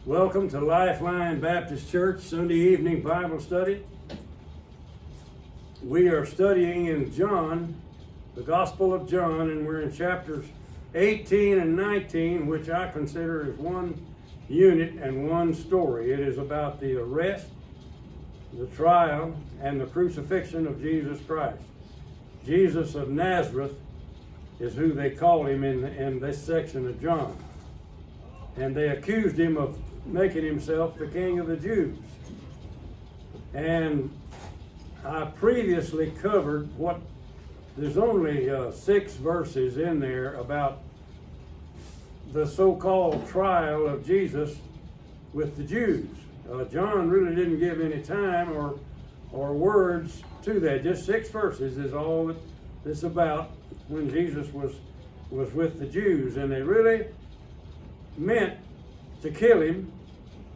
Welcome to Lifeline Baptist Church Sunday evening Bible study. We are studying in John, the Gospel of John, and we're in chapters 18 and 19, which I consider as one unit and one story. It is about the arrest, the trial, and the crucifixion of Jesus Christ. Jesus of Nazareth is who they call him in this section of John. And they accused him of making himself the king of the Jews. And I previously covered there's only 6 verses in there about the so-called trial of Jesus with the Jews. John really didn't give any time or words to that. Just 6 verses is all that it's about when Jesus was with the Jews. And they really meant to kill him,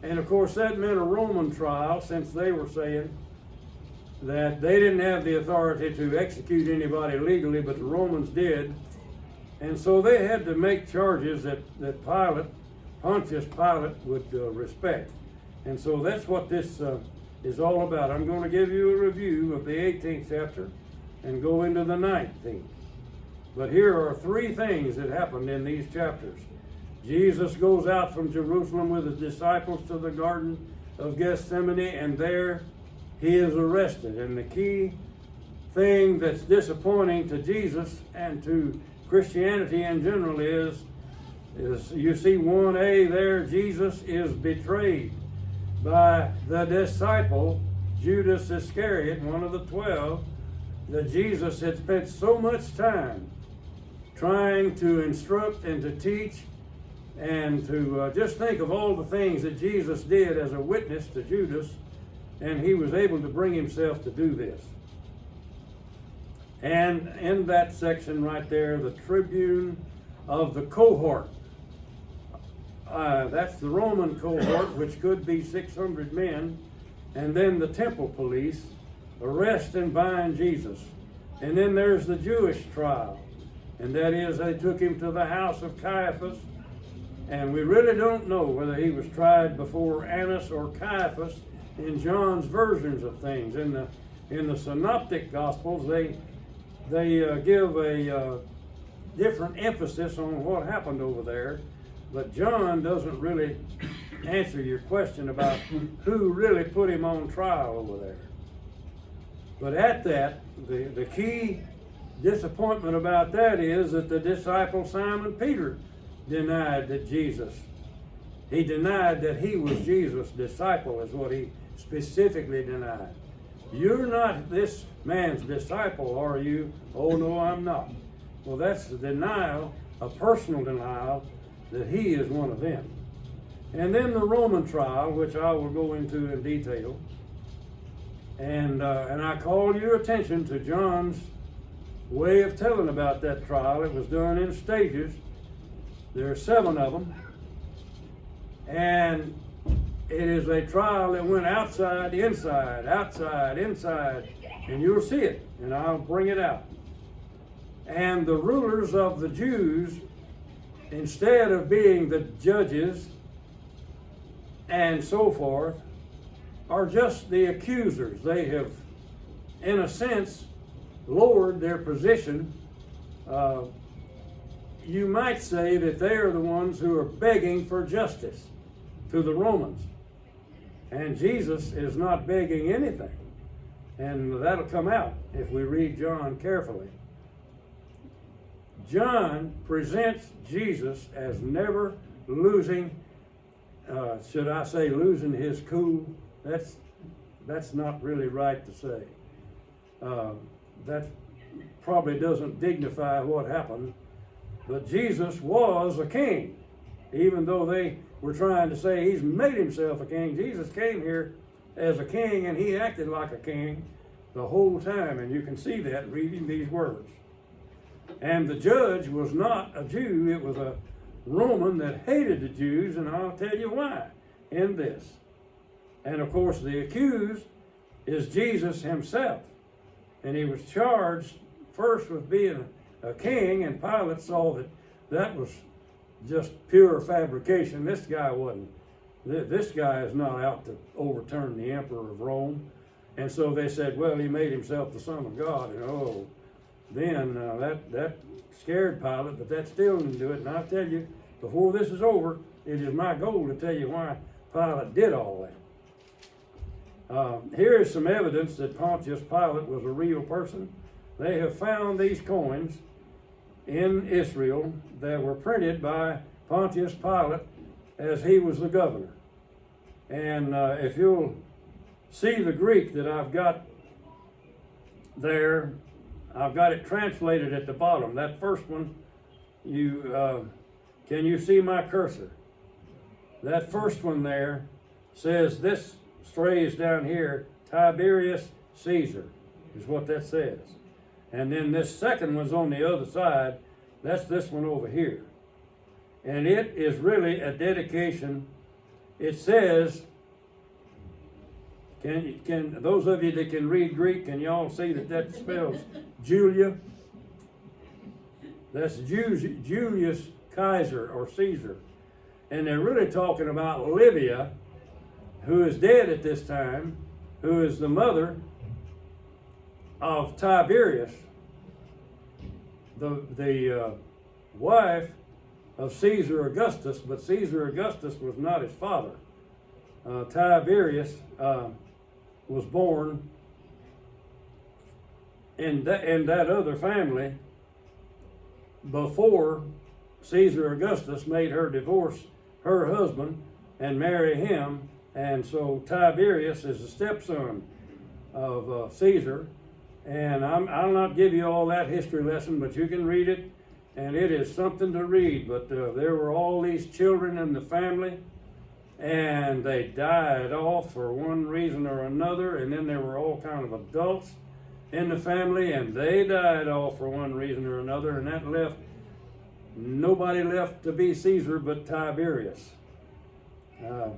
and of course that meant a Roman trial, since they were saying that they didn't have the authority to execute anybody legally, but the Romans did. And so they had to make charges that Pontius Pilate would respect. And so that's what this is all about. I'm going to give you a review of the 18th chapter and go into the 19th. But here are 3 things that happened in these chapters. Jesus goes out from Jerusalem with his disciples to the Garden of Gethsemane, and there he is arrested. And the key thing that's disappointing to Jesus and to Christianity in general is you see 1a there, Jesus is betrayed by the disciple Judas Iscariot, one of the 12, that Jesus had spent so much time trying to instruct and to teach, and to just think of all the things that Jesus did as a witness to Judas, and he was able to bring himself to do this. And in that section right there, the tribune of the cohort, that's the Roman cohort, which could be 600 men, and then the temple police arrest and bind Jesus. And then there's the Jewish trial, and that is they took him to the house of Caiaphas. And we really don't know whether he was tried before Annas or Caiaphas in John's versions of things. In the Synoptic Gospels, they give a different emphasis on what happened over there. But John doesn't really answer your question about who really put him on trial over there. But at that, the key disappointment about that is that the disciple Simon Peter denied that he denied that he was Jesus' disciple, is what he specifically denied. You're not this man's disciple, are you? Oh, no, I'm not. Well, that's the denial, a personal denial, that he is one of them. And then the Roman trial, which I will go into in detail. And I call your attention to John's way of telling about that trial. It was done in stages. There are 7 of them, and it is a trial that went outside, inside, and you'll see it, and I'll bring it out. And the rulers of the Jews, instead of being the judges and so forth, are just the accusers. They have, in a sense, lowered their position. You might say that they are the ones who are begging for justice to the Romans. And Jesus is not begging anything. And that'll come out if we read John carefully. John presents Jesus as never losing, should I say losing his cool? That's not really right to say. That probably doesn't dignify what happened. But Jesus was a king. Even though they were trying to say he's made himself a king, Jesus came here as a king, and he acted like a king the whole time. And you can see that reading these words. And the judge was not a Jew. It was a Roman that hated the Jews, and I'll tell you why in this. And of course, the accused is Jesus himself. And he was charged first with being a king, and Pilate saw that was just pure fabrication. This guy wasn't This guy is not out to overturn the emperor of Rome. And so they said, well, he made himself the Son of God. And then that scared Pilate, but that still didn't do it. And I'll tell you, before this is over, it is my goal to tell you why Pilate did all that. Here is some evidence that Pontius Pilate was a real person. They have found these coins in Israel that were printed by Pontius Pilate as he was the governor. And if you'll see the Greek that I've got there, I've got it translated at the bottom. That first one, can you see my cursor? That first one there says this phrase down here, Tiberius Caesar, is what that says. And then this second one's on the other side. That's this one over here. And it is really a dedication. It says, can those of you that can read Greek, can y'all see that spells Julia? That's Julius Kaiser or Caesar. And they're really talking about Livia, who is dead at this time, who is the mother of Tiberius, the wife of Caesar Augustus, but Caesar Augustus was not his father. Tiberius was born in that other family before Caesar Augustus made her divorce her husband and marry him. And so Tiberius is the stepson of Caesar. And I'll not give you all that history lesson, but you can read it, and it is something to read. But there were all these children in the family, and they died off for one reason or another. And then there were all kind of adults in the family, and they died off for one reason or another. And that left nobody left to be Caesar but Tiberius. An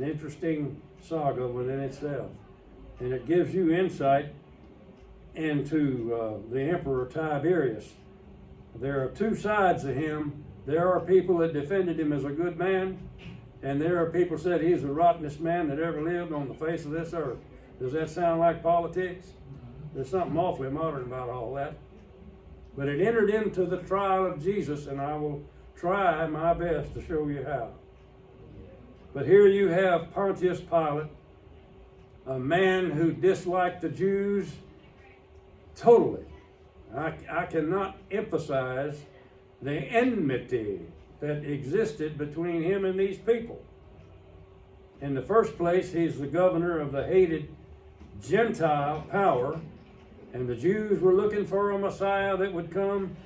interesting saga within itself. And it gives you insight into the Emperor Tiberius. There are two sides of him. There are people that defended him as a good man, and there are people that said he's the rottenest man that ever lived on the face of this earth. Does that sound like politics? There's something awfully modern about all that. But it entered into the trial of Jesus, and I will try my best to show you how. But here you have Pontius Pilate, a man who disliked the Jews totally. I cannot emphasize the enmity that existed between him and these people. In the first place, he's the governor of the hated Gentile power, and the Jews were looking for a Messiah that would come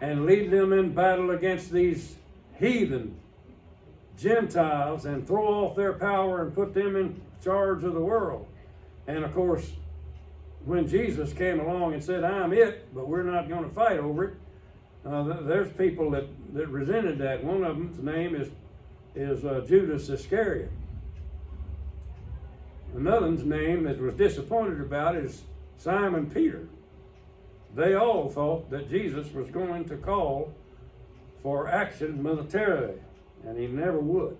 and lead them in battle against these heathen Gentiles and throw off their power and put them in charge of the world. And of course, when Jesus came along and said, I'm it, but we're not going to fight over it, there's people that resented that. One of them's name is Judas Iscariot. Another's name that was disappointed about is Simon Peter. They all thought that Jesus was going to call for action militarily, and he never would.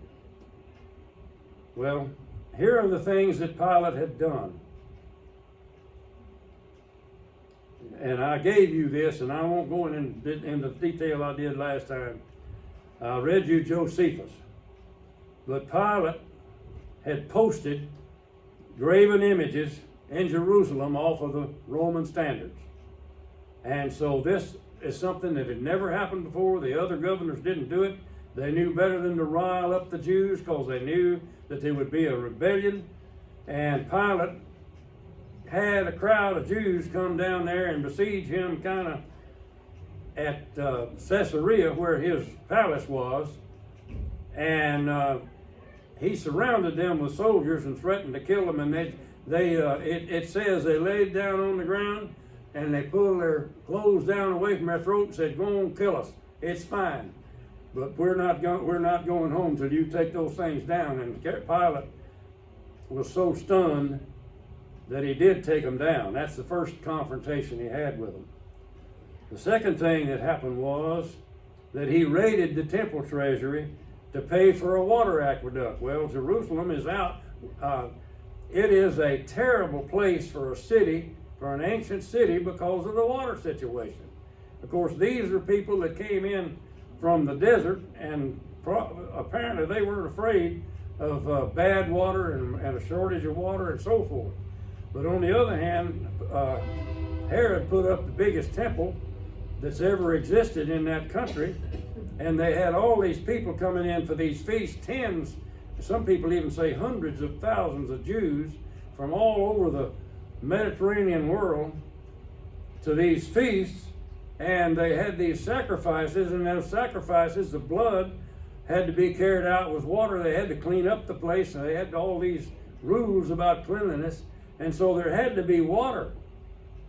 Well, here are the things that Pilate had done. And I gave you this, and I won't go in the detail I did last time. I read you Josephus. But Pilate had posted graven images in Jerusalem off of the Roman standards. And so this is something that had never happened before. The other governors didn't do it. They knew better than to rile up the Jews because they knew that there would be a rebellion. And Pilate had a crowd of Jews come down there and besiege him kind of at Caesarea where his palace was. And he surrounded them with soldiers and threatened to kill them. And it says they laid down on the ground and they pulled their clothes down away from their throat and said, go on, kill us. It's fine. But we're not going home till you take those things down. And Pilate was so stunned that he did take them down. That's the first confrontation he had with them. The second thing that happened was that he raided the temple treasury to pay for a water aqueduct. Well, Jerusalem is out. It is a terrible place for a city, for an ancient city, because of the water situation. Of course, these are people that came in from the desert, and apparently they weren't afraid of bad water and a shortage of water and so forth. But on the other hand, Herod put up the biggest temple that's ever existed in that country, and they had all these people coming in for these feasts, tens, some people even say hundreds of thousands of Jews from all over the Mediterranean world to these feasts, and they had these sacrifices, and those sacrifices, the blood had to be carried out with water. They had to clean up the place, and they had all these rules about cleanliness, and so there had to be water.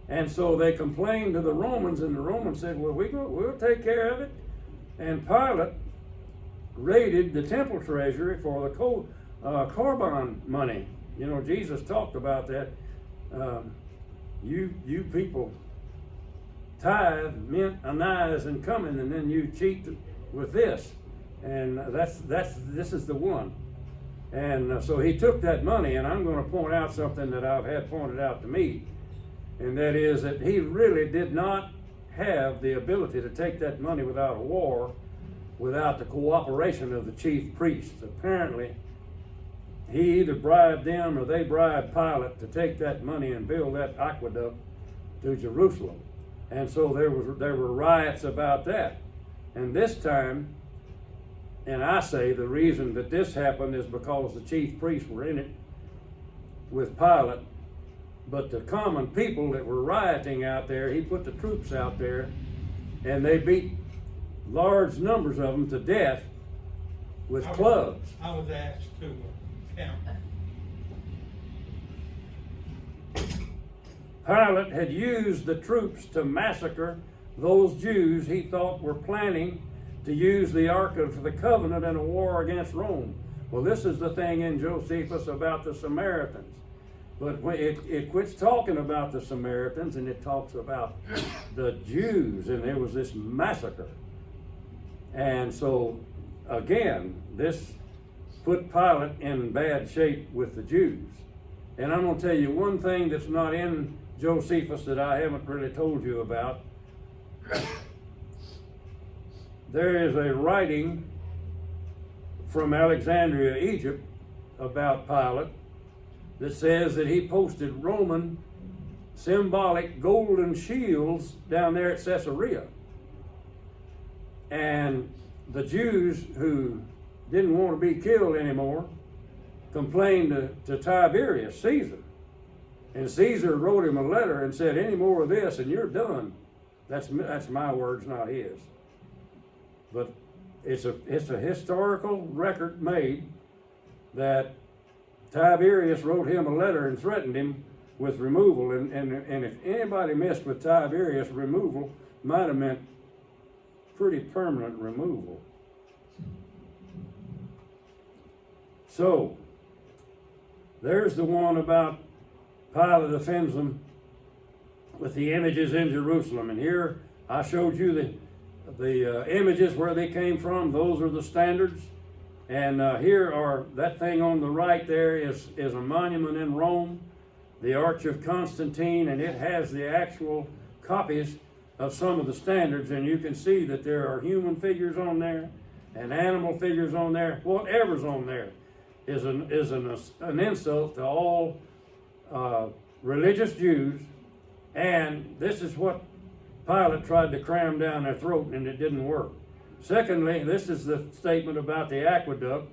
And so they complained to the Romans, and the Romans said, well, we'll take care of it. And Pilate raided the temple treasury for the Corban money. You know, Jesus talked about that. You people tithe, mint, anise, and cumin, and then you cheat with this. And this is the one. And so he took that money, and I'm going to point out something that I've had pointed out to me, and that is that he really did not have the ability to take that money without a war, without the cooperation of the chief priests. Apparently, he either bribed them or they bribed Pilate to take that money and build that aqueduct to Jerusalem. And so there were riots about that. And this time, and I say the reason that this happened is because the chief priests were in it with Pilate. But the common people that were rioting out there, he put the troops out there, and they beat large numbers of them to death with clubs. I was asked to count. Pilate had used the troops to massacre those Jews he thought were planning to use the Ark of the Covenant in a war against Rome. Well, this is the thing in Josephus about the Samaritans. But when it quits talking about the Samaritans, and it talks about the Jews, and there was this massacre. And so, again, this put Pilate in bad shape with the Jews. And I'm going to tell you one thing that's not in Josephus that I haven't really told you about. There is a writing from Alexandria, Egypt, about Pilate that says that he posted Roman symbolic golden shields down there at Caesarea. And the Jews who didn't want to be killed anymore complained to Tiberius, Caesar. And Caesar wrote him a letter and said, any more of this and you're done. That's my words, not his. But it's a historical record made that Tiberius wrote him a letter and threatened him with removal. And if anybody messed with Tiberius, removal might have meant pretty permanent removal. So, there's the one about Pilate offends them with the images in Jerusalem. And here I showed you the images where they came from. Those are the standards. And here are, that thing on the right there is a monument in Rome, the Arch of Constantine, and it has the actual copies of some of the standards, and you can see that there are human figures on there and animal figures on there. Whatever's on there is an insult to all religious Jews, and this is what Pilate tried to cram down their throat, and it didn't work. Secondly, this is the statement about the aqueduct,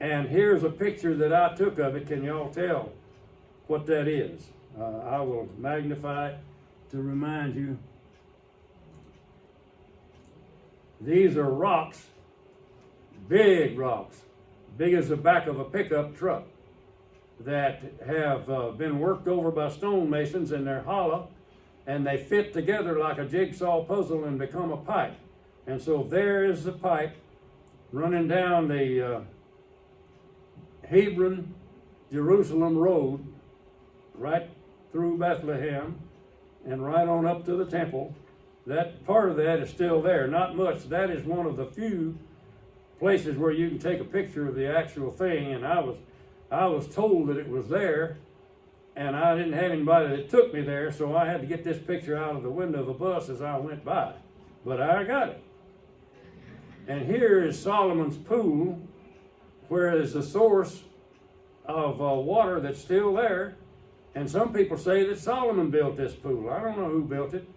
and here's a picture that I took of it. Can y'all tell what that is? I will magnify it to remind you. These are rocks, big rocks, big as the back of a pickup truck, that have been worked over by stonemasons, and they're hollow, and they fit together like a jigsaw puzzle and become a pipe. And so there is the pipe running down the Hebron, Jerusalem road, right through Bethlehem, and right on up to the temple. That part of that is still there, not much. That is one of the few places where you can take a picture of the actual thing, and I was told that it was there, and I didn't have anybody that took me there, so I had to get this picture out of the window of the bus as I went by. But I got it. And here is Solomon's pool, where is the source of water that's still there. And some people say that Solomon built this pool. I don't know who built it,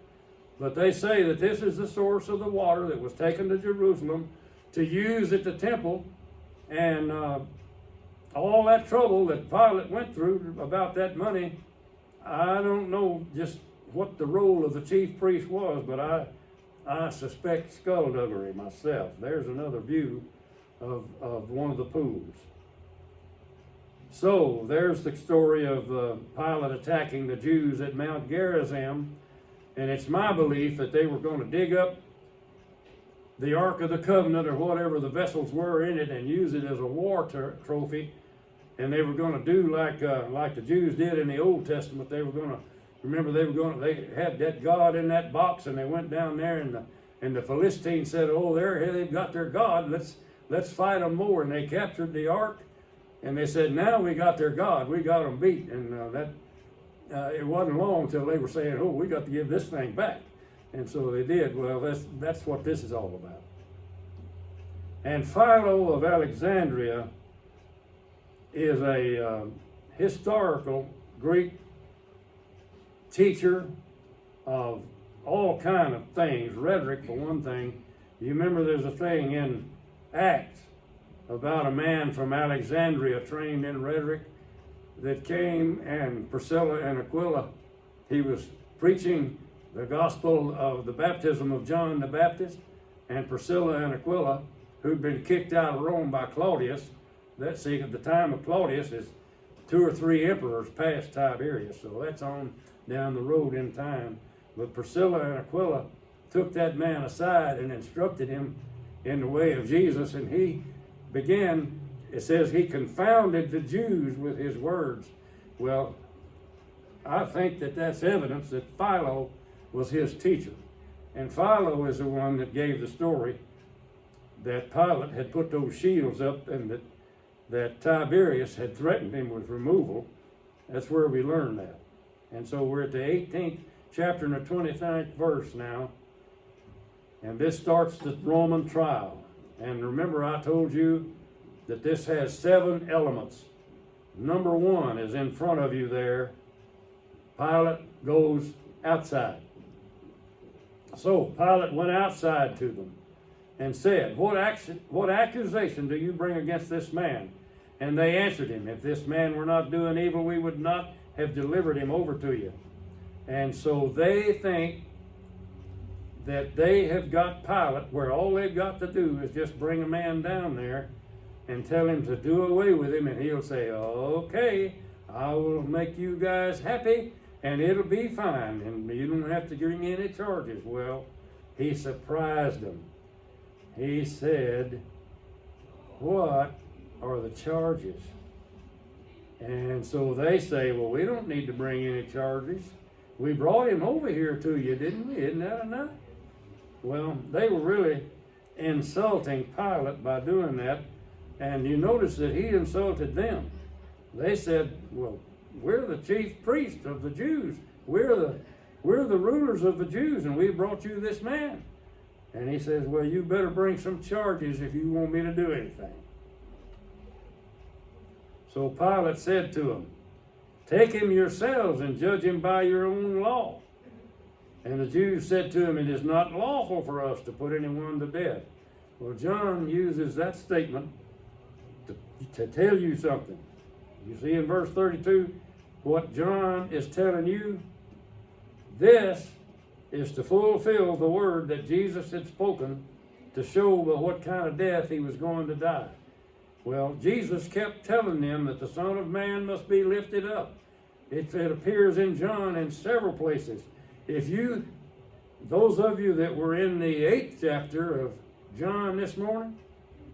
but they say that this is the source of the water that was taken to Jerusalem to use at the temple. And all that trouble that Pilate went through about that money, I don't know just what the role of the chief priest was, but I suspect skullduggery myself. There's another view of one of the pools. So there's the story of Pilate attacking the Jews at Mount Gerizim, and it's my belief that they were going to dig up the Ark of the Covenant or whatever the vessels were in it and use it as a war trophy, and they were going to do like the Jews did in the Old Testament. They were going to they had that God in that box, and they went down there, and the Philistines said, "Oh, they've got their God. Let's fight them more." And they captured the Ark. And they said, "Now we got their God. We got them beat." And it wasn't long until they were saying, "Oh, we got to give this thing back." And so they did. Well, that's what this is all about. And Philo of Alexandria is a historical Greek teacher of all kind of things, rhetoric for one thing. You remember there's a thing in Acts about a man from Alexandria trained in rhetoric that came, and Priscilla and Aquila, he was preaching the gospel of the baptism of John the Baptist, and Priscilla and Aquila, who'd been kicked out of Rome by Claudius. At the time of Claudius is 2 or 3 emperors past Tiberius, so that's on down the road in time. But Priscilla and Aquila took that man aside and instructed him in the way of Jesus, and he began, it says, he confounded the Jews with his words. Well, I think that that's evidence that Philo was his teacher. And Philo is the one that gave the story that Pilate had put those shields up, and that Tiberius had threatened him with removal. That's where we learn that. And so we're at the 18th chapter and the 29th verse now. And this starts the Roman trial. And remember, I told you that this has 7 elements. Number 1 is in front of you there. Pilate goes outside. So Pilate went outside to them and said, what accusation do you bring against this man? And they answered him, if this man were not doing evil, we would not have delivered him over to you. And so they think that they have got Pilate where all they've got to do is just bring a man down there and tell him to do away with him, and he'll say, okay, I will make you guys happy and it'll be fine and you don't have to bring any charges. Well, he surprised them. He said, what are the charges? And so they say, well, we don't need to bring any charges. We brought him over here to you, didn't we? Isn't that enough? Well, they were really insulting Pilate by doing that. And you notice that he insulted them. They said, well, we're the chief priest of the Jews. We're the rulers of the Jews, and we brought you this man. And he says, well, you better bring some charges if you want me to do anything. So Pilate said to them, take him yourselves and judge him by your own law. And the Jews said to him, it is not lawful for us to put anyone to death. Well, John uses that statement to tell you something. You see in verse 32, what John is telling you, this is to fulfill the word that Jesus had spoken to show by what kind of death he was going to die. Well, Jesus kept telling them that the Son of Man must be lifted up. It appears in John in several places. Those of you that were in the 8th chapter of John this morning,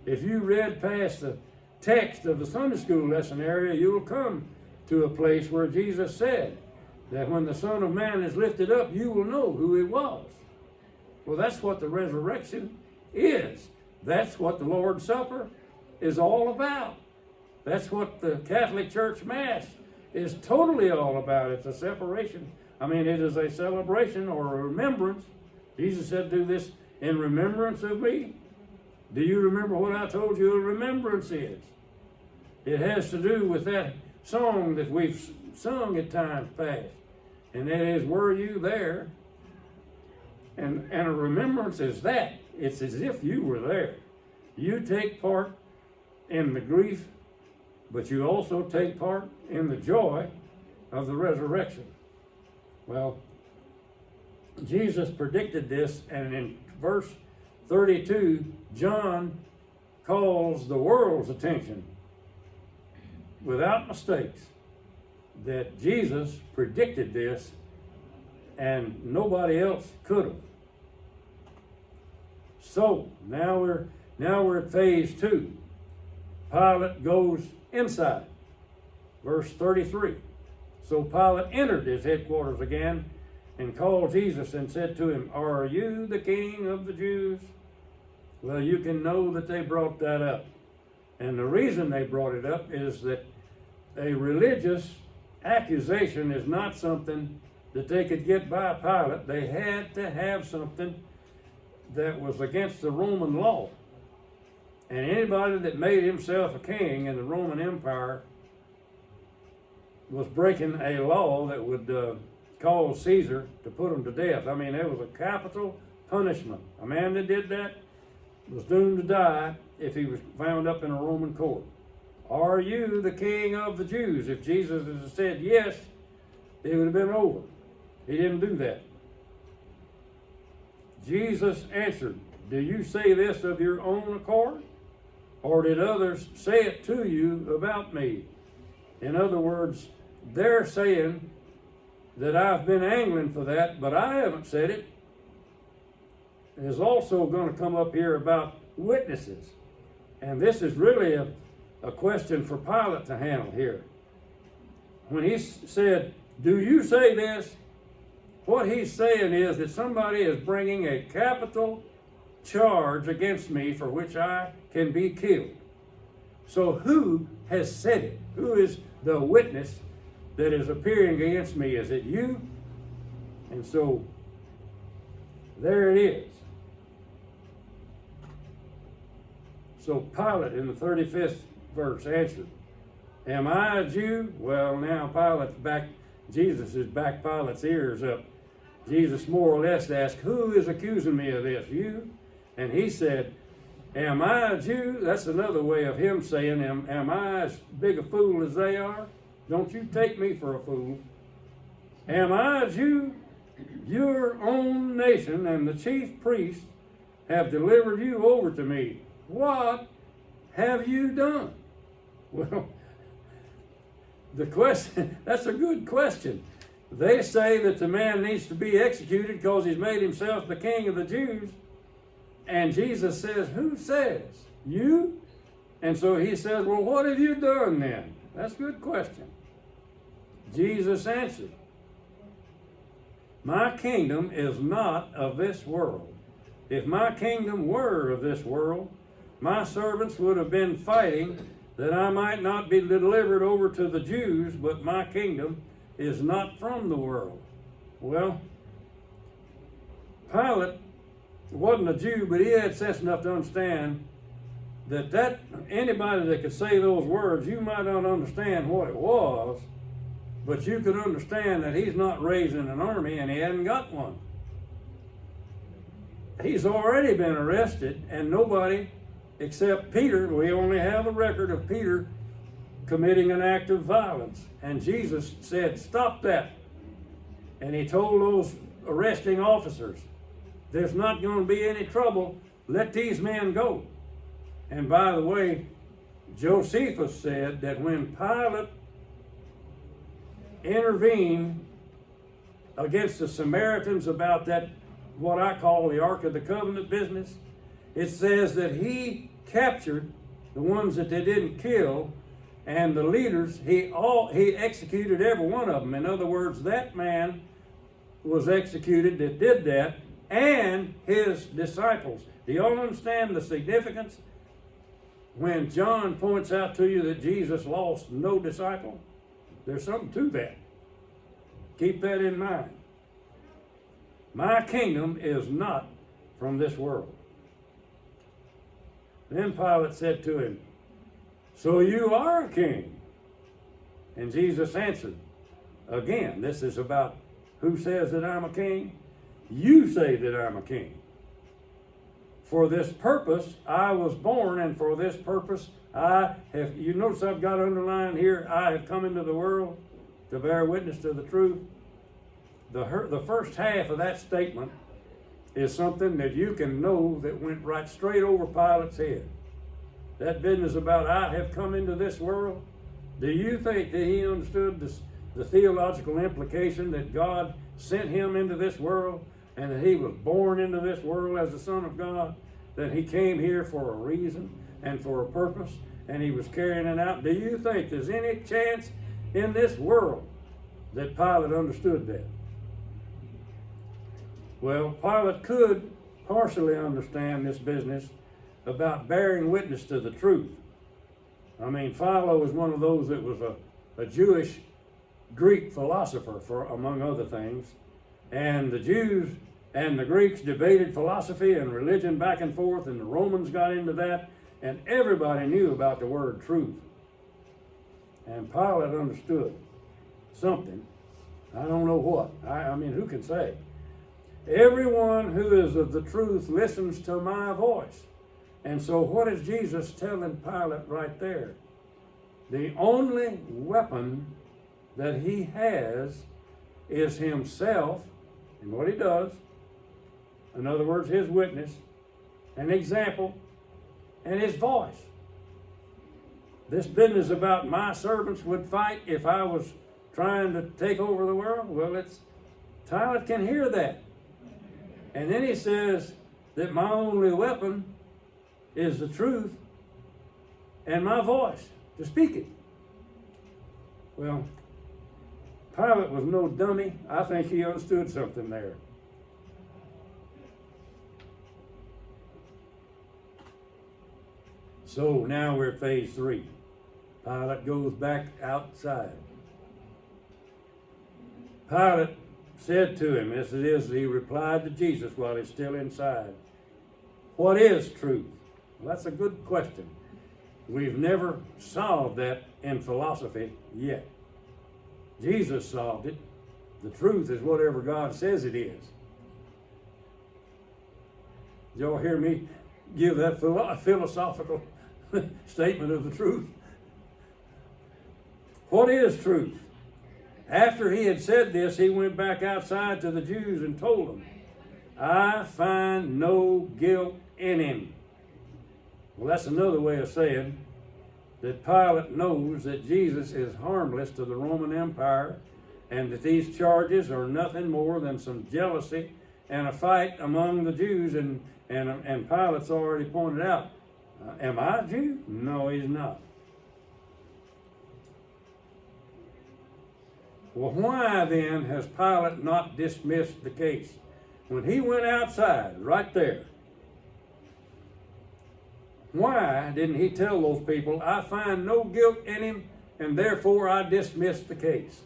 if you read past the text of the Sunday school lesson area, you will come to a place where Jesus said that when the Son of Man is lifted up, you will know who he was. Well, that's what the resurrection is. That's what the Lord's Supper is all about. That's what the Catholic Church Mass is totally all about. It's a separation. I mean, it is a celebration or a remembrance. Jesus said, do this in remembrance of me. Do you remember what I told you a remembrance is? It has to do with that song that we've sung at times past. And that is, were you there? And a remembrance is that. It's as if you were there. You take part in the grief, but you also take part in the joy of the resurrection. Well, Jesus predicted this, and in verse 32, John calls the world's attention, without mistakes, that Jesus predicted this, and nobody else could have. So now we're at phase 2. Pilate goes inside. Verse 33. So Pilate entered his headquarters again and called Jesus and said to him, are you the king of the Jews? Well, you can know that they brought that up. And the reason they brought it up is that a religious accusation is not something that they could get by Pilate. They had to have something that was against the Roman law. And anybody that made himself a king in the Roman Empire was breaking a law that would cause Caesar to put him to death. I mean, it was a capital punishment. A man that did that was doomed to die if he was found up in a Roman court. Are you the king of the Jews? If Jesus had said yes, it would have been over. He didn't do that. Jesus answered, do you say this of your own accord? Or did others say it to you about me? In other words, they're saying that I've been angling for that, but I haven't said it. There's also going to come up here about witnesses. And this is really a question for Pilate to handle here. When he said, do you say this? What he's saying is that somebody is bringing a capital charge against me for which I can be killed. So who has said it? Who is the witness that is appearing against me? Is it you? And so there it is. So Pilate in the 35th verse answered, am I a Jew? Well, now Pilate's back, Jesus is back Pilate's ears up. Jesus more or less asked, who is accusing me of this? You? And he said, am I a Jew? That's another way of him saying, am I as big a fool as they are? Don't you take me for a fool. Am I a Jew? Your own nation and the chief priests have delivered you over to me. What have you done? Well, the question, that's a good question. They say that the man needs to be executed because he's made himself the king of the Jews. And Jesus says, who says? You? And so he says, well, what have you done then? That's a good question. Jesus answered, my kingdom is not of this world. If my kingdom were of this world, my servants would have been fighting that I might not be delivered over to the Jews, but my kingdom is not from the world. Well, Pilate wasn't a Jew, but he had sense enough to understand that anybody that could say those words, you might not understand what it was, but you could understand that he's not raising an army and he hadn't got one. He's already been arrested, and nobody except Peter, we only have a record of Peter committing an act of violence. And Jesus said, stop that. And he told those arresting officers, there's not going to be any trouble. Let these men go. And by the way, Josephus said that when Pilate intervened against the Samaritans about that, what I call the Ark of the Covenant business, it says that he captured the ones that they didn't kill, and the leaders, he executed every one of them. In other words, that man was executed that did that, and his disciples. Do y'all understand the significance? When John points out to you that Jesus lost no disciple, there's something to that. Keep that in mind. My kingdom is not from this world. Then Pilate said to him, so you are a king? And Jesus answered, again, this is about who says that I'm a king? You say that I'm a king. For this purpose I was born, and for this purpose I have, you notice I've got underlined here, I have come into the world to bear witness to the truth. The first half of that statement is something that you can know that went right straight over Pilate's head. That business about I have come into this world, do you think that he understood the theological implication that God sent him into this world and that he was born into this world as the Son of God, that he came here for a reason and for a purpose and he was carrying it out? Do you think there's any chance in this world that Pilate understood that? Well, Pilate could partially understand this business about bearing witness to the truth. I mean, Philo was one of those that was a Jewish Greek philosopher, for among other things. And the Jews and the Greeks debated philosophy and religion back and forth, and the Romans got into that, and everybody knew about the word truth. And Pilate understood something. I don't know what. I mean, who can say? Everyone who is of the truth listens to my voice. And so what is Jesus telling Pilate right there? The only weapon that he has is himself and what he does. In other words, his witness, an example, and his voice. This business about my servants would fight if I was trying to take over the world, well, Pilate can hear that. And then he says that my only weapon is the truth and my voice to speak it. Well, Pilate was no dummy. I think he understood something there. So now we're at phase 3. Pilate goes back outside. Pilate said to him, as it is, he replied to Jesus while he's still inside, what is truth? Well, that's a good question. We've never solved that in philosophy yet. Jesus solved it. The truth is whatever God says it is. Did y'all hear me give that philosophical statement of the truth? What is truth? After he had said this, he went back outside to the Jews and told them, I find no guilt in him. Well, that's another way of saying that Pilate knows that Jesus is harmless to the Roman Empire and that these charges are nothing more than some jealousy and a fight among the Jews. And Pilate's already pointed out, am I a Jew? No, he's not. Well, why then has Pilate not dismissed the case? When he went outside, right there, why didn't he tell those people, I find no guilt in him, and therefore I dismiss the case?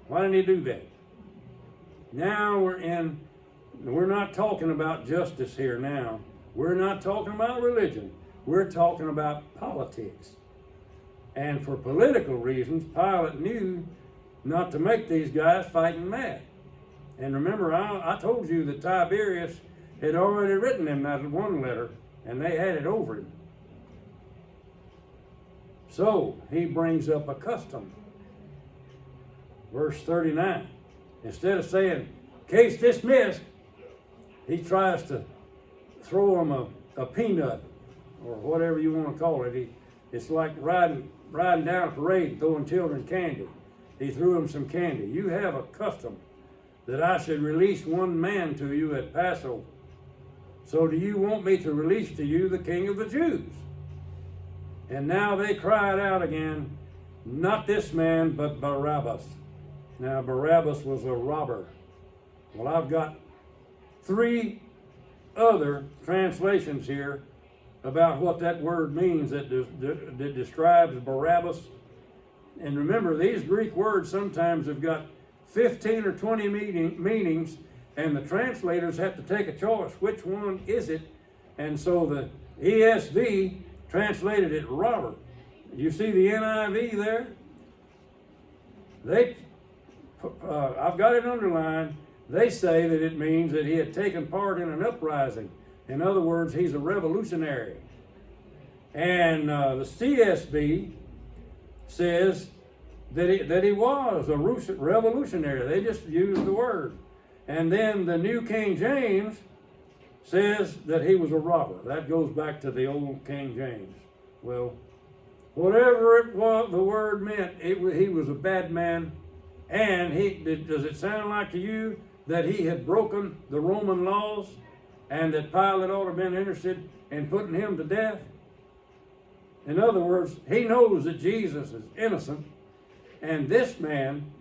Why didn't he do that? Now we're not talking about justice here now. We're not talking about religion. We're talking about politics. And for political reasons, Pilate knew not to make these guys fighting mad. And remember, I told you that Tiberius had already written him that one letter, and they had it over him. So he brings up a custom. Verse 39. Instead of saying, case dismissed, he tries to throw him a peanut, or whatever you want to call it. It's like riding down a parade and throwing children candy. He threw him some candy. You have a custom that I should release one man to you at Passover. So do you want me to release to you the King of the Jews? And now they cried out again, not this man, but Barabbas. Now Barabbas was a robber. Well, I've got 3 other translations here about what that word means that describes Barabbas. And remember, these Greek words sometimes have got 15 or 20 meanings, and the translators have to take a choice. Which one is it? And so the ESV translated it robber. You see the NIV there? I've got it underlined. They say that it means that he had taken part in an uprising. In other words, he's a revolutionary. And the CSB says that he was a revolutionary. They just used the word. And then the New King James says that he was a robber. That goes back to the old King James. Well, whatever it was, the word meant, he was a bad man. And does it sound like to you that he had broken the Roman laws and that Pilate ought to have been interested in putting him to death? In other words, he knows that Jesus is innocent, and this man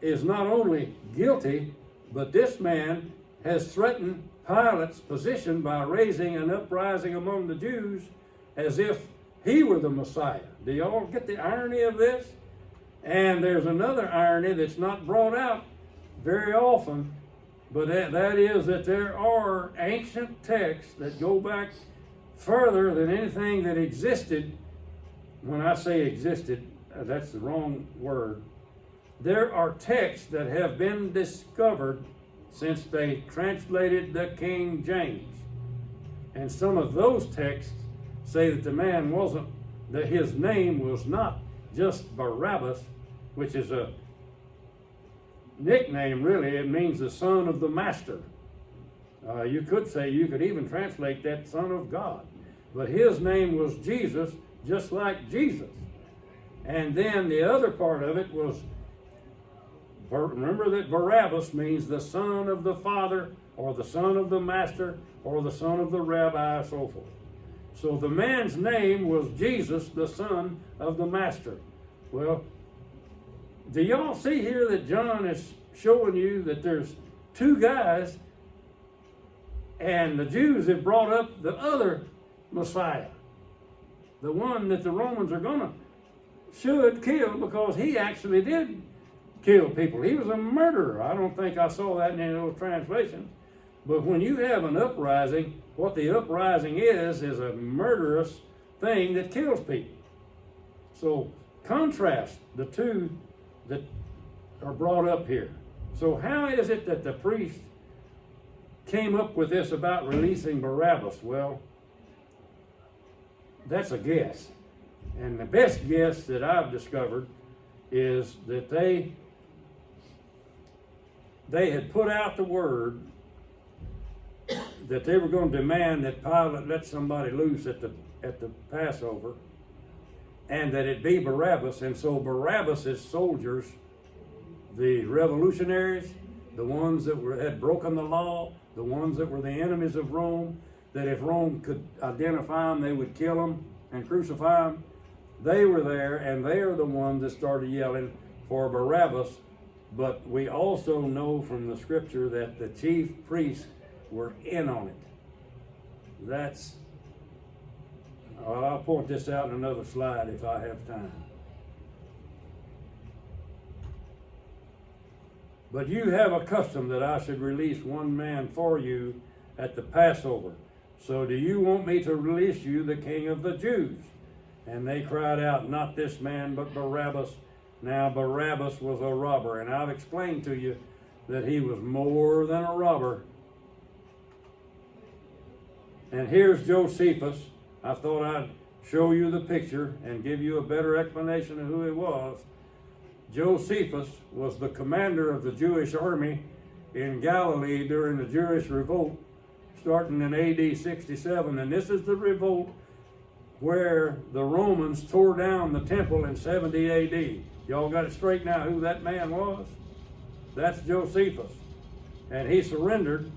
is not only guilty, but this man has threatened Pilate's position by raising an uprising among the Jews as if he were the Messiah. Do y'all get the irony of this? And there's another irony that's not brought out very often, but that is that there are ancient texts that go back further than anything that existed. When I say existed, that's the wrong word. There are texts that have been discovered since they translated the King James. And some of those texts say that the man wasn't, that his name was not just Barabbas, which is a nickname really. It means the son of the master. You could even translate that son of God. But his name was Jesus, just like Jesus. And then the other part of it was, remember that Barabbas means the son of the father, or the son of the master, or the son of the rabbi, so forth. So the man's name was Jesus, the son of the master. Well, do y'all see here that John is showing you that there's two guys, and the Jews have brought up the other Messiah, the one that the Romans are should kill, because he actually did kill people. He was a murderer. I don't think I saw that in any of those translations. But when you have an uprising, what the uprising is a murderous thing that kills people. So contrast the two that are brought up here. So how is it that the priest came up with this about releasing Barabbas? Well, that's a guess. And the best guess that I've discovered is that they had put out the word that they were going to demand that Pilate let somebody loose at the Passover, and that it be Barabbas. And so Barabbas' soldiers, the revolutionaries, the ones that had broken the law, the ones that were the enemies of Rome, that if Rome could identify them, they would kill them and crucify them. They were there, and they are the ones that started yelling for Barabbas. But we also know from the scripture that the chief priests were in on it. I'll point this out in another slide if I have time. But you have a custom that I should release one man for you at the Passover. So do you want me to release you, the King of the Jews? And they cried out, not this man, but Barabbas. Now Barabbas was a robber, and I've explained to you that he was more than a robber. And here's Josephus. I thought I'd show you the picture and give you a better explanation of who he was. Josephus was the commander of the Jewish army in Galilee during the Jewish revolt, starting in AD 67. And this is the revolt where the Romans tore down the temple in 70 AD. Y'all got it straight now who that man was? That's Josephus. And he surrendered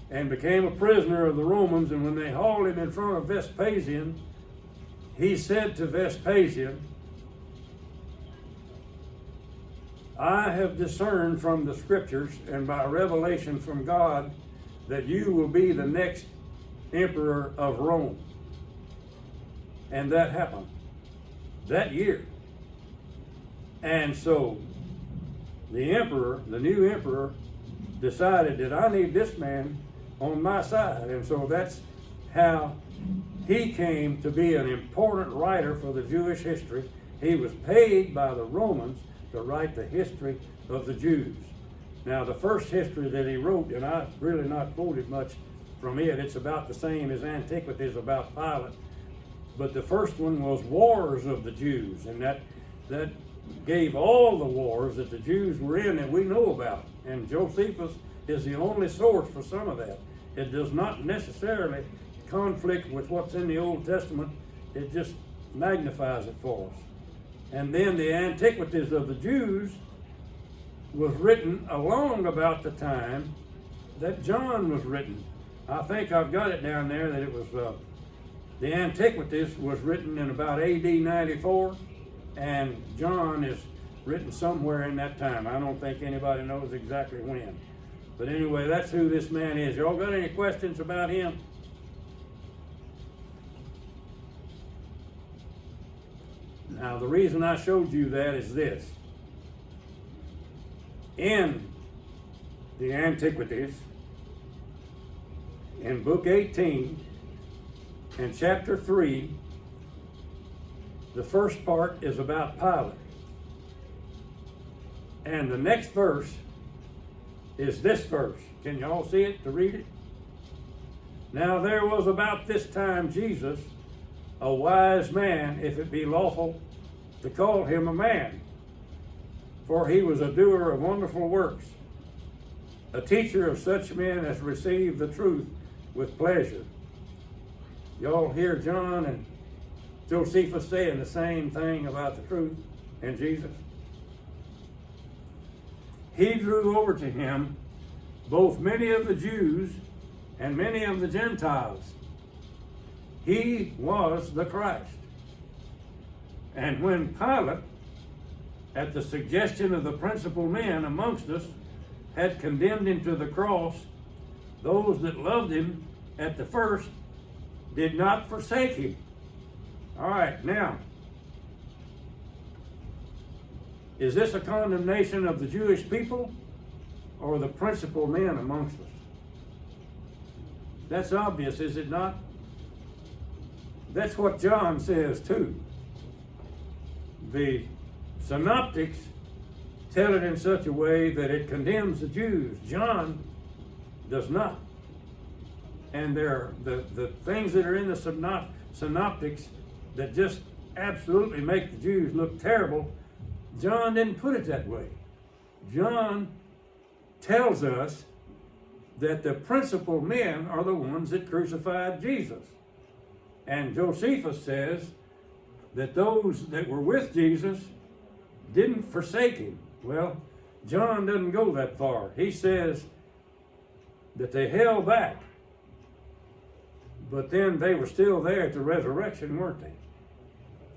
and became a prisoner of the Romans. And when they hauled him in front of Vespasian, he said to Vespasian, I have discerned from the scriptures and by revelation from God that you will be the next emperor of Rome. And that happened that year. And so the emperor, the new emperor, decided that I need this man on my side. And so that's how he came to be an important writer for the Jewish history. He was paid by the Romans to write the history of the Jews. Now, the first history that he wrote, and I've really not quoted much from it, it's about the same as Antiquities about Pilate. But the first one was Wars of the Jews, and that gave all the wars that the Jews were in that we know about. And Josephus is the only source for some of that. It does not necessarily conflict with what's in the Old Testament. It just magnifies it for us. And then the Antiquities of the Jews was written along about the time that John was written. I think I've got it down there that it was, the Antiquities was written in about AD 94, and John is written somewhere in that time. I don't think anybody knows exactly when. But anyway, that's who this man is. Y'all got any questions about him? Now, the reason I showed you that is this. In the Antiquities, in book 18, in chapter 3, the first part is about Pilate. And the next verse is this verse. Can you all see it to read it? Now there was about this time Jesus, a wise man, if it be lawful to call him a man, for he was a doer of wonderful works, a teacher of such men as receive the truth with pleasure. Y'all hear John and Josephus saying the same thing about the truth and Jesus? He drew over to him both many of the Jews and many of the Gentiles. He was the Christ. And when Pilate, at the suggestion of the principal men amongst us, had condemned him to the cross, those that loved him at the first did not forsake him. All right, now, is this a condemnation of the Jewish people or the principal men amongst us? That's obvious, is it not? That's what John says too. The synoptics tell it in such a way that it condemns the Jews. John does not. And there are the things that are in the synoptics that just absolutely make the Jews look terrible. John didn't put it that way. John tells us that the principal men are the ones that crucified Jesus. And Josephus says that those that were with Jesus didn't forsake him. Well, John doesn't go that far. He says that they held back, but then they were still there at the resurrection, weren't they?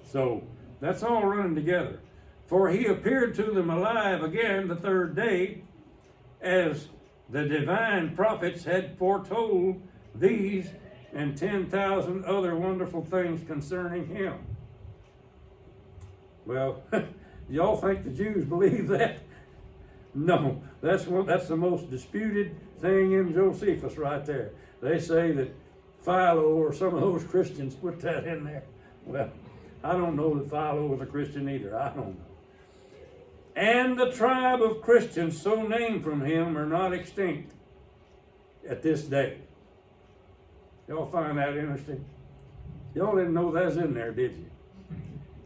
So that's all running together. For he appeared to them alive again the third day, as the divine prophets had foretold these and 10,000 other wonderful things concerning him. Well, y'all think the Jews believe that? No, that's the most disputed thing in Josephus right there. They say that Philo or some of those Christians put that in there. Well, I don't know that Philo was a Christian either. I don't know. And the tribe of Christians so named from him are not extinct at this day. Y'all find that interesting? Y'all didn't know that's in there, did you?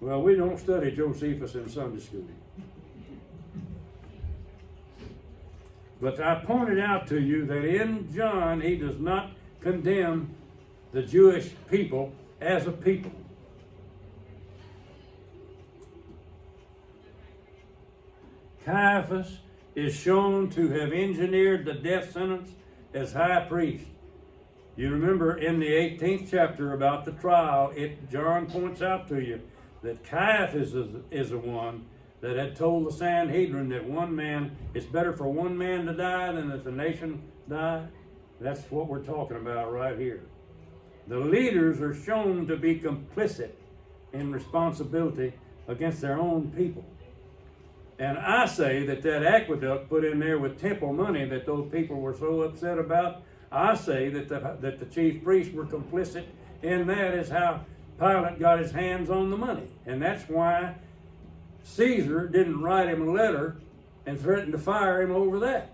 Well, we don't study Josephus in Sunday school. But I pointed out to you that in John, he does not condemn the Jewish people as a people. Caiaphas is shown to have engineered the death sentence as high priest. You remember in the 18th chapter about the trial, John points out to you that Caiaphas is the one that had told the Sanhedrin that it's better for one man to die than that the nation die. That's what we're talking about right here. The leaders are shown to be complicit in responsibility against their own people. And I say that aqueduct put in there with temple money that those people were so upset about, I say that the chief priests were complicit in that, is how Pilate got his hands on the money. And that's why Caesar didn't write him a letter and threaten to fire him over that.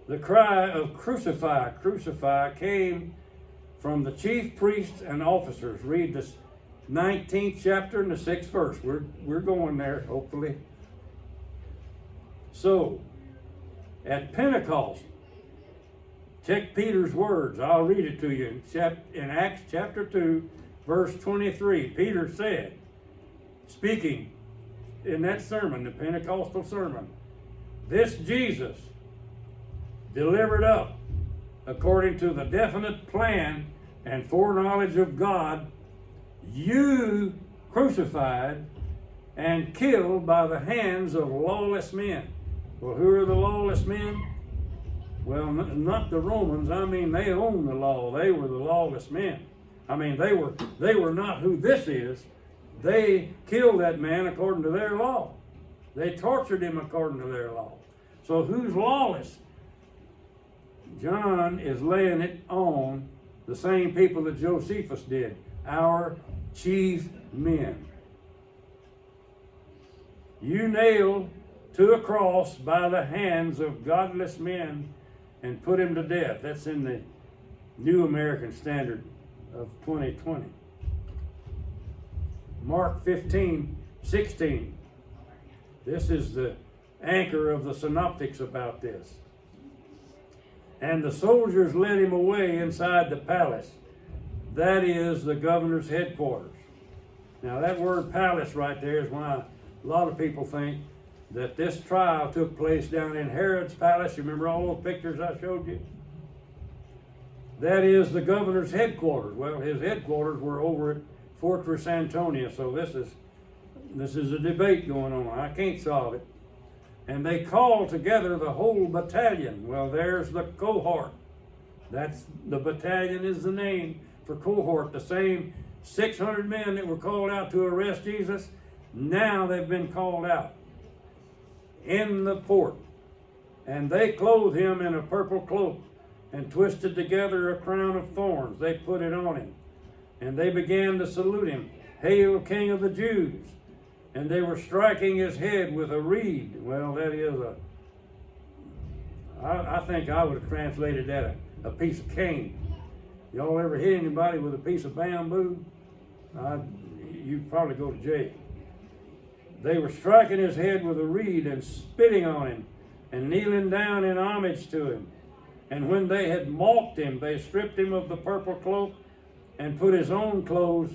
The cry of crucify, crucify came from the chief priests and officers. Read this 19th chapter and the 6th verse. We're going there, hopefully. So, at Pentecost, check Peter's words. I'll read it to you in Acts chapter 2, verse 23. Peter said, speaking in that sermon, the Pentecostal sermon, this Jesus, delivered up according to the definite plan and foreknowledge of God, you crucified and killed by the hands of lawless men. Well, who are the lawless men? Well, not the Romans. I mean, they owned the law. They were the lawless men. I mean, they were not who this is. They killed that man according to their law. They tortured him according to their law. So who's lawless? John is laying it on the same people that Josephus did, our chief men. You nailed to a cross by the hands of godless men and put him to death. That's in the New American Standard of 2020. Mark 15:16. This is the anchor of the synoptics about this. And the soldiers led him away inside the palace. That is the governor's headquarters. Now that word palace right there is why a lot of people think that this trial took place down in Herod's palace. You remember all those pictures I showed you? That is the governor's headquarters. Well, his headquarters were over at Fortress Antonia, so this is a debate going on. I can't solve it. And they called together the whole battalion. Well, there's the cohort. That's the battalion is the name for cohort. The same 600 men that were called out to arrest Jesus, now they've been called out in the fort. And they clothed him in a purple cloak and twisted together a crown of thorns. They put it on him. And they began to salute him. Hail, King of the Jews! And they were striking his head with a reed. Well, that is I think I would have translated that a piece of cane. Y'all ever hit anybody with a piece of bamboo? You'd probably go to jail. They were striking his head with a reed and spitting on him and kneeling down in homage to him. And when they had mocked him, they stripped him of the purple cloak and put his own clothes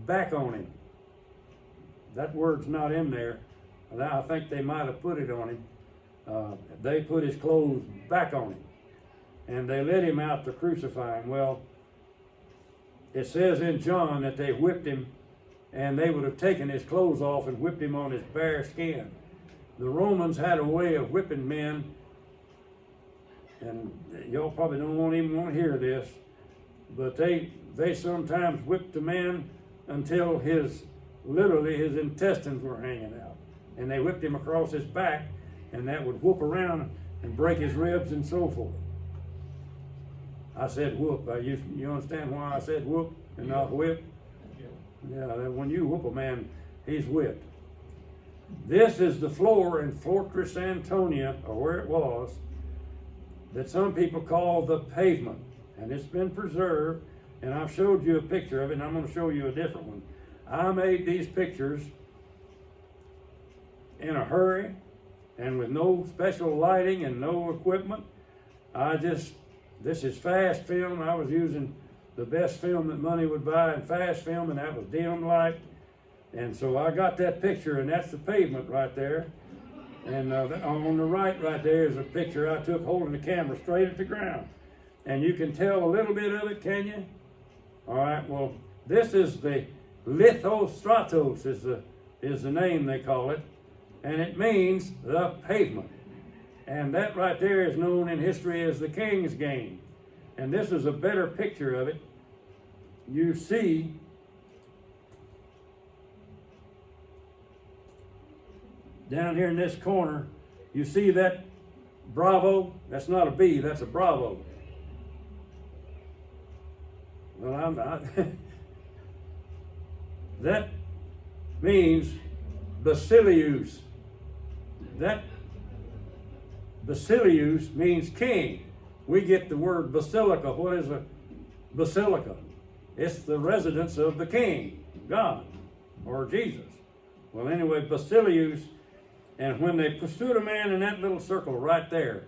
back on him. That word's not in there. I think they might have put it on him. They put his clothes back on him. And they led him out to crucify him. Well, it says in John that they whipped him, and they would have taken his clothes off and whipped him on his bare skin. The Romans had a way of whipping men, and y'all probably don't even want to hear this, but they sometimes whipped a man until literally his intestines were hanging out. And they whipped him across his back, and that would whoop around and break his ribs and so forth. I said whoop. You understand why I said whoop and not whip? Yeah, when you whoop a man, he's whipped. This is the floor in Fortress Antonia, or where it was, that some people call the pavement. And it's been preserved, and I've showed you a picture of it, and I'm going to show you a different one. I made these pictures in a hurry and with no special lighting and no equipment. This is fast film. I was using the best film that money would buy in fast film, and that was dim light. And so I got that picture, and that's the pavement right there. And on the right there is a picture I took holding the camera straight at the ground. And you can tell a little bit of it, can you? All right, well, this is the lithostratos is the name they call it, and it means the pavement. And that right there is known in history as the King's Game. And this is a better picture of it. You see down here in this corner, you see that Bravo? That's not a B, that's a Bravo. Well, I'm not. That means Basileus. That Basileus means king. We get the word basilica. What is a basilica? It's the residence of the king, God, or Jesus. Well, anyway, Basileus, and when they stood a man in that little circle right there,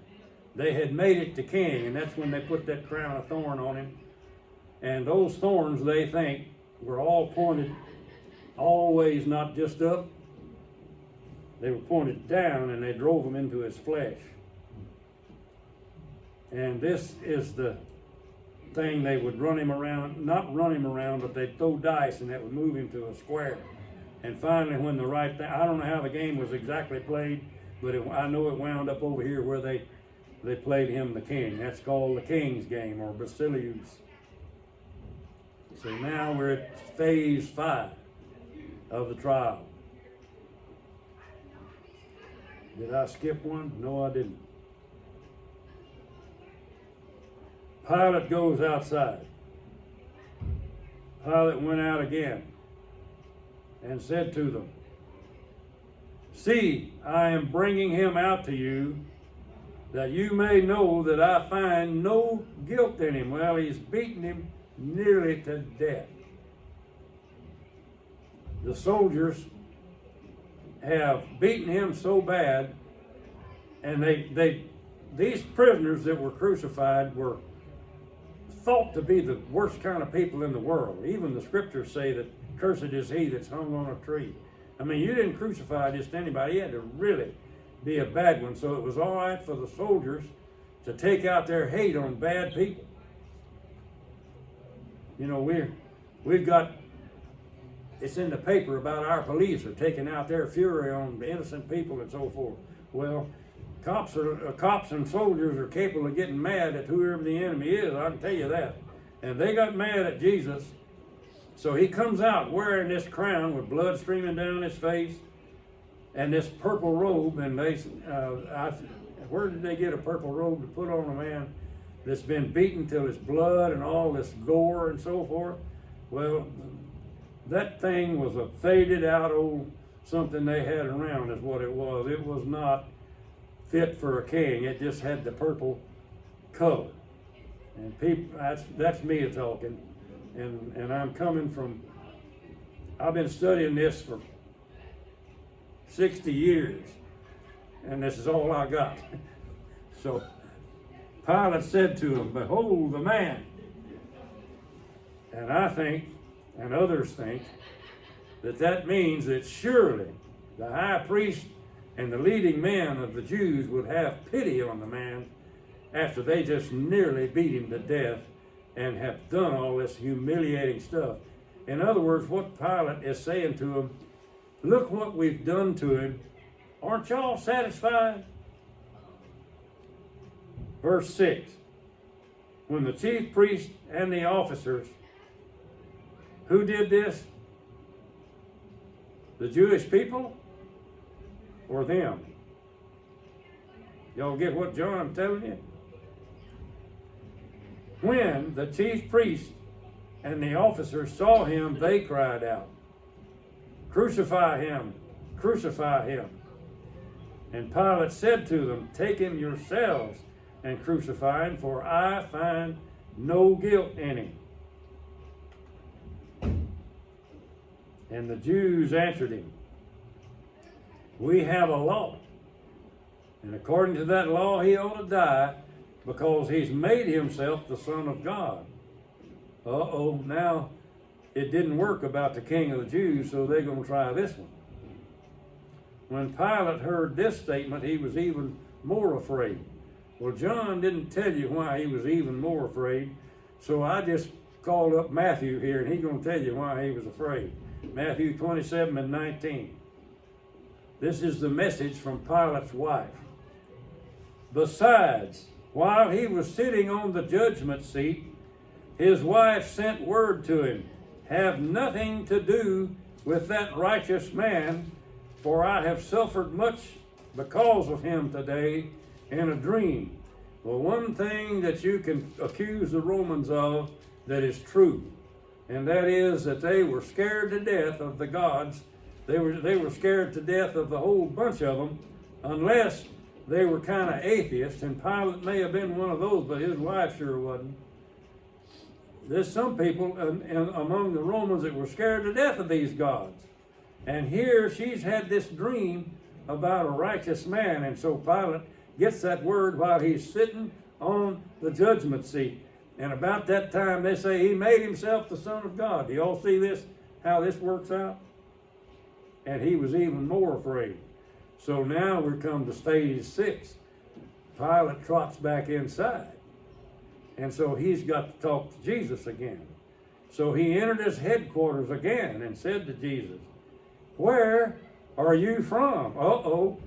they had made it to king, and that's when they put that crown of thorn on him. And those thorns, they think, were all pointed always, not just up. They were pointed down, and they drove him into his flesh. And this is the thing they would run him around, not run him around, but they'd throw dice, and that would move him to a square. And finally, when the right thing, I don't know how the game was exactly played, but I know it wound up over here where they played him the king. That's called the King's Game, or Basileus. So now we're at phase 5 of the trial. Did I skip one? No, I didn't. Pilate goes outside. Pilate went out again and said to them, "See, I am bringing him out to you, that you may know that I find no guilt in him." Well, he's beaten him nearly to death. The soldiers have beaten him so bad, and these prisoners that were crucified were thought to be the worst kind of people in the world. Even the scriptures say that cursed is he that's hung on a tree. I mean, you didn't crucify just anybody. You had to really be a bad one. So it was all right for the soldiers to take out their hate on bad people. You know, we've got, it's in the paper about our police are taking out their fury on innocent people and so forth. Well, cops and soldiers are capable of getting mad at whoever the enemy is, I can tell you that. And they got mad at Jesus. So he comes out wearing this crown with blood streaming down his face and this purple robe. And where did they get a purple robe to put on a man that's been beaten till his blood and all this gore and so forth? Well, that thing was a faded out old something they had around is what it was. It was not fit for a king. It just had the purple color. And people, that's me talking. And I'm coming from, I've been studying this for 60 years. And this is all I got. So Pilate said to him, "Behold the man." And I think, and others think, that means that surely the high priest and the leading men of the Jews would have pity on the man after they just nearly beat him to death and have done all this humiliating stuff. In other words, what Pilate is saying to him, look what we've done to him. Aren't y'all satisfied? Verse 6, when the chief priest and the officers, who did this? The Jewish people or them? Y'all get what John's telling you? When the chief priest and the officers saw him, they cried out, "Crucify him! Crucify him!" And Pilate said to them, "Take him yourselves and crucify him, for I find no guilt in him." And the Jews answered him, "We have a law, and according to that law he ought to die, because he's made himself the Son of God." Now it didn't work about the King of the Jews, so they're going to try this one. When Pilate heard this statement, he was even more afraid. Well, John didn't tell you why he was even more afraid, so I just called up Matthew here, and he's going to tell you why he was afraid. Matthew 27 and 19. This is the message from Pilate's wife. Besides, while he was sitting on the judgment seat, his wife sent word to him, have nothing to do with that righteous man, for I have suffered much because of him today in a dream. Well, one thing that you can accuse the Romans of that is true, and that is that they were scared to death of the gods. They were scared to death of the whole bunch of them, unless they were kind of atheists, and Pilate may have been one of those, but his wife sure wasn't. There's some people among the Romans that were scared to death of these gods. And here she's had this dream about a righteous man, and so Pilate gets that word while he's sitting on the judgment seat. And about that time, they say he made himself the Son of God. Do you all see this, how this works out? And he was even more afraid. So now we come to stage 6. Pilate trots back inside. And so he's got to talk to Jesus again. So he entered his headquarters again and said to Jesus, where are you from? Uh-oh.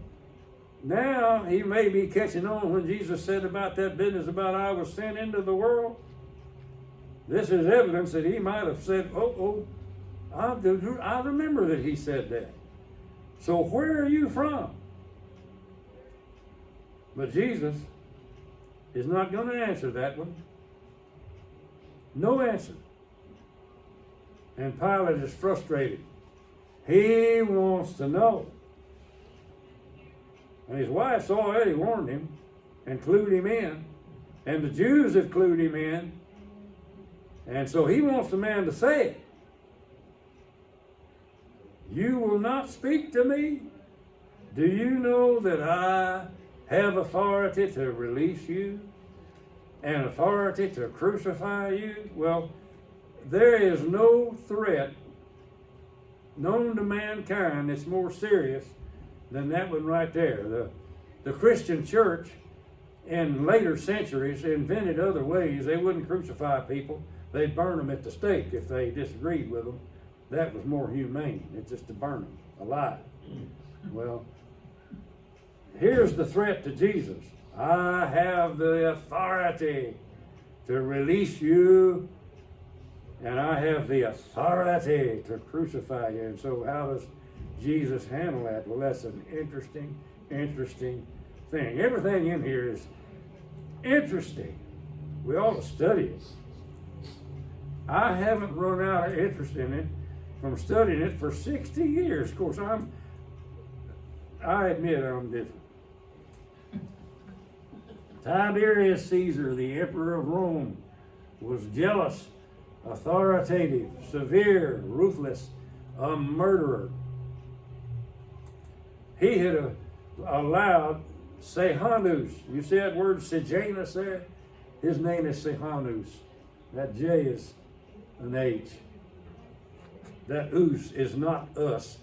Now he may be catching on when Jesus said about that business about I was sent into the world. This is evidence that he might have said, I remember that he said that. So where are you from? But Jesus is not going to answer that one. No answer. And Pilate is frustrated. He wants to know. And his wife's already warned him and clued him in. And the Jews have clued him in. And so he wants the man to say it. You will not speak to me? Do you know that I have authority to release you and authority to crucify you? Well, there is no threat known to mankind that's more serious than that one right there. The Christian church in later centuries invented other ways. They wouldn't crucify people. They'd burn them at the stake if they disagreed with them. That was more humane. It's just to burn them alive. Well, here's the threat to Jesus. I have the authority to release you, and I have the authority to crucify you. And so how does Jesus handle that? Well, that's an interesting thing. Everything in here is interesting. We ought to study it. I haven't run out of interest in it from studying it for 60 years. Of course, I admit I'm different. Tiberius Caesar, the emperor of Rome, was jealous, authoritative, severe, ruthless, a murderer. He had allowed Sejanus. You see that word Sejanus there? His name is Sejanus. That J is an H. That us is not us.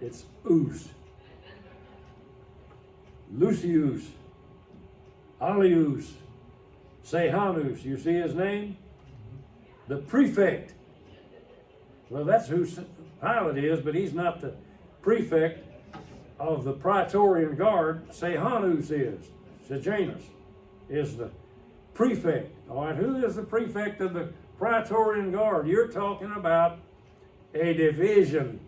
It's us. Lucius, Alius, Sejanus. You see his name? The prefect. Well, that's who Pilate is, but he's not the prefect of the Praetorian Guard. Sejanus is. Sejanus is the prefect. All right, who is the prefect of the Praetorian Guard? You're talking about a division,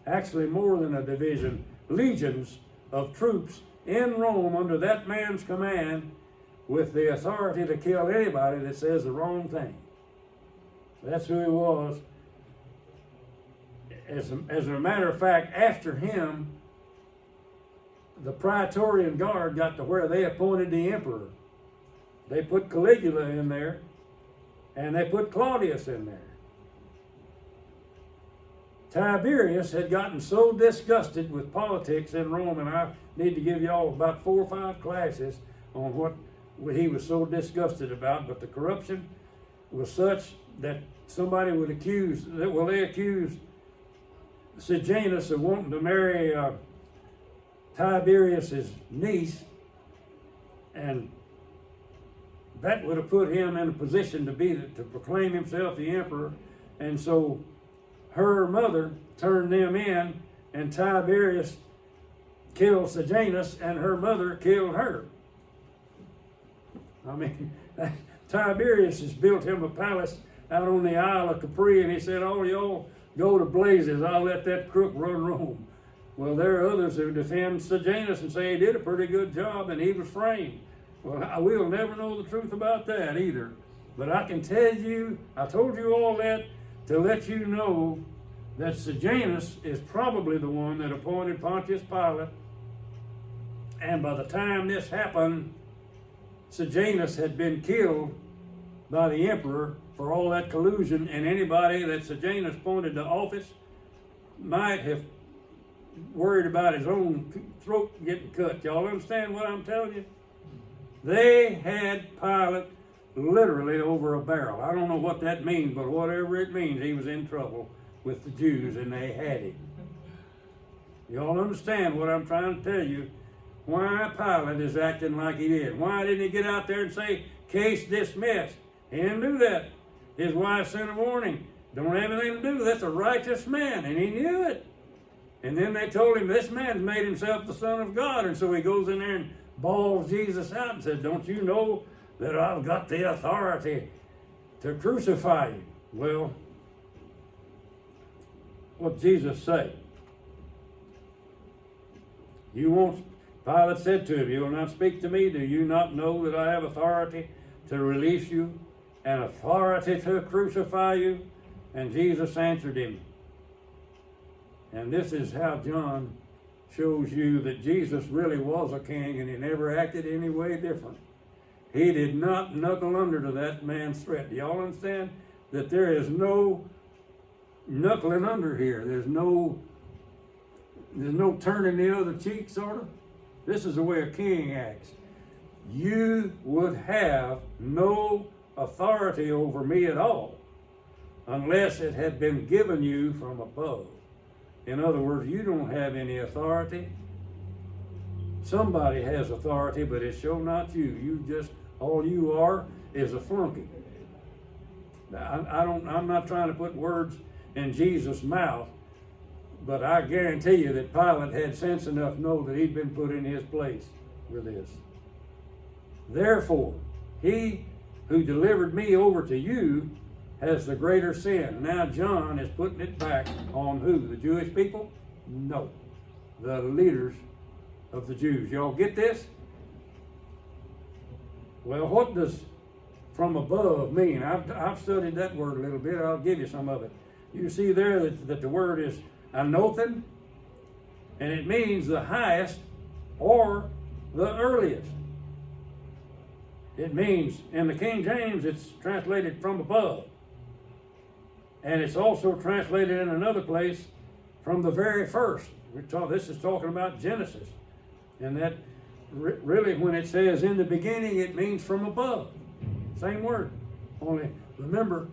actually more than a division, legions of troops in Rome under that man's command with the authority to kill anybody that says the wrong thing. That's who he was. As a matter of fact, after him, the Praetorian Guard got to where they appointed the emperor. They put Caligula in there, and they put Claudius in there. Tiberius had gotten so disgusted with politics in Rome, and I need to give you all about 4 or 5 classes on what he was so disgusted about, but the corruption was such that somebody would accuse, they accused Sejanus of wanting to marry Tiberius's niece, and that would have put him in a position to proclaim himself the emperor. And so her mother turned them in, and Tiberius killed Sejanus, and her mother killed her. I mean, Tiberius has built him a palace out on the Isle of Capri, and he said, "Oh, y'all go to blazes. I'll let that crook run Rome." Well, there are others who defend Sejanus and say he did a pretty good job and he was framed. Well, we'll never know the truth about that either. But I can tell you, I told you all that to let you know that Sejanus is probably the one that appointed Pontius Pilate. And by the time this happened, Sejanus had been killed by the emperor for all that collusion, and anybody that Sejanus appointed to office might have worried about his own throat getting cut. Y'all understand what I'm telling you? They had Pilate literally over a barrel. I don't know what that means, but whatever it means, he was in trouble with the Jews, and they had him. Y'all understand what I'm trying to tell you? Why Pilate is acting like he did. Why didn't he get out there and say, "Case dismissed"? He didn't do that. His wife sent a warning. Don't have anything to do with it. That's a righteous man, and he knew it. And then they told him, this man's made himself the Son of God. And so he goes in there and bawls Jesus out and said, "Don't you know that I've got the authority to crucify you?" Well, what did Jesus say? Pilate said to him, "You will not speak to me? Do you not know that I have authority to release you and authority to crucify you?" And Jesus answered him. And this is how John shows you that Jesus really was a king, and he never acted any way different. He did not knuckle under to that man's threat. Do y'all understand that there is no knuckling under here? There's no turning the other cheek, sort of. This is the way a king acts. You would have no authority over me at all unless it had been given you from above. In other words, you don't have any authority. Somebody has authority, but it's sure not you. All you are is a flunky. I'm not trying to put words in Jesus' mouth, but I guarantee you that Pilate had sense enough to know that he'd been put in his place with this. Therefore, he who delivered me over to you has the greater sin. Now John is putting it back on who? The Jewish people? No. The leaders of the Jews. Y'all get this? Well, what does from above mean? I've studied that word a little bit. I'll give you some of it. You see there that the word is anothen, and it means the highest or the earliest. It means, in the King James, it's translated from above. And it's also translated in another place from the very first. This is talking about Genesis. And that really, when it says in the beginning, it means from above. Same word. Only remember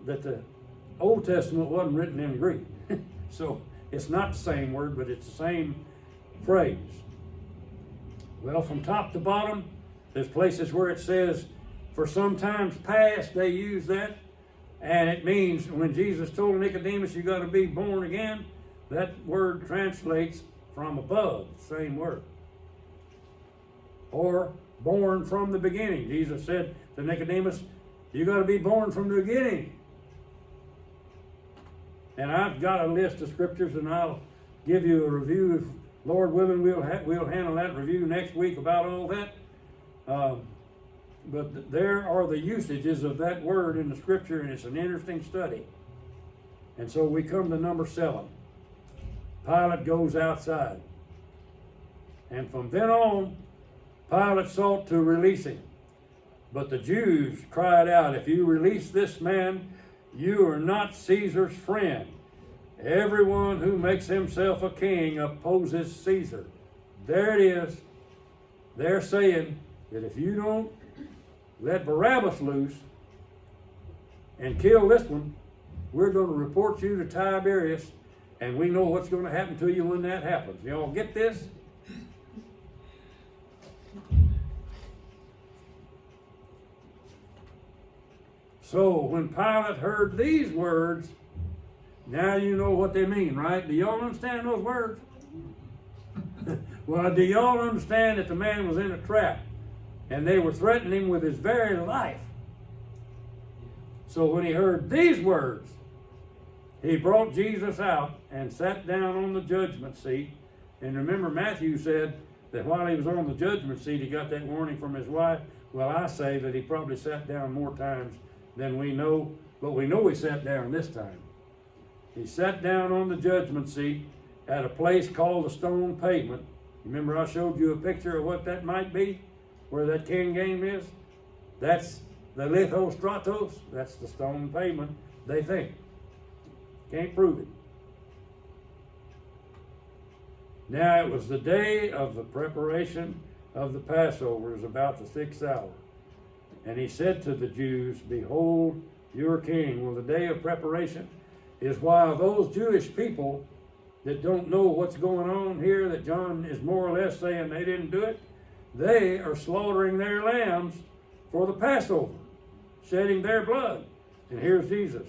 that the Old Testament wasn't written in Greek. So it's not the same word, but it's the same phrase. Well, from top to bottom, there's places where it says, for some times past, they use that. And it means when Jesus told Nicodemus, you got to be born again, that word translates from above, same word. Or born from the beginning. Jesus said to Nicodemus, you got to be born from the beginning. And I've got a list of scriptures, and I'll give you a review. If Lord willing, we'll handle that review next week about all that. But there are the usages of that word in the scripture, and it's an interesting study. And so we come to number 7. Pilate goes outside. And from then on, Pilate sought to release him. But the Jews cried out, if you release this man, you are not Caesar's friend. Everyone who makes himself a king opposes Caesar. There it is. They're saying that if you don't let Barabbas loose and kill this one, we're going to report you to Tiberius, and we know what's going to happen to you when that happens. Y'all get this? So when Pilate heard these words, now you know what they mean, right? Do y'all understand those words? Well, do y'all understand that the man was in a trap? and they were threatening him with his very life. So when he heard these words, he brought Jesus out and sat down on the judgment seat. And remember, Matthew said that while he was on the judgment seat, he got that warning from his wife. Well, I say that he probably sat down more times than we know, but we know he sat down this time. He sat down on the judgment seat at a place called the stone pavement. Remember, I showed you a picture of what that might be, where that king game is? That's the lithostratos. That's the stone pavement, they think. Can't prove it. Now it was the day of the preparation of the Passover, is about the 6th hour. And he said to the Jews, behold your king. Well, the day of preparation is while those Jewish people that don't know what's going on here, that John is more or less saying they didn't do it, they are slaughtering their lambs for the Passover, shedding their blood. And here's Jesus.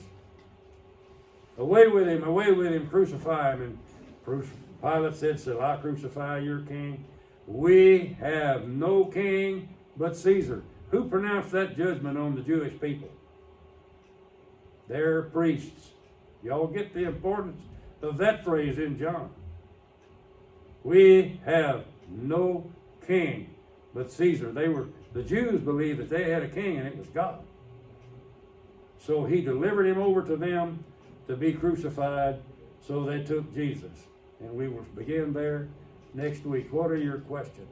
Away with him, crucify him. And Pilate said, shall I crucify your king? We have no king but Caesar. Who pronounced that judgment on the Jewish people? Their priests. Y'all get the importance of that phrase in John. We have no king but Caesar. The Jews believed that they had a king, and it was God. So he delivered him over to them to be crucified, so they took Jesus. And we will begin there next week. What are your questions?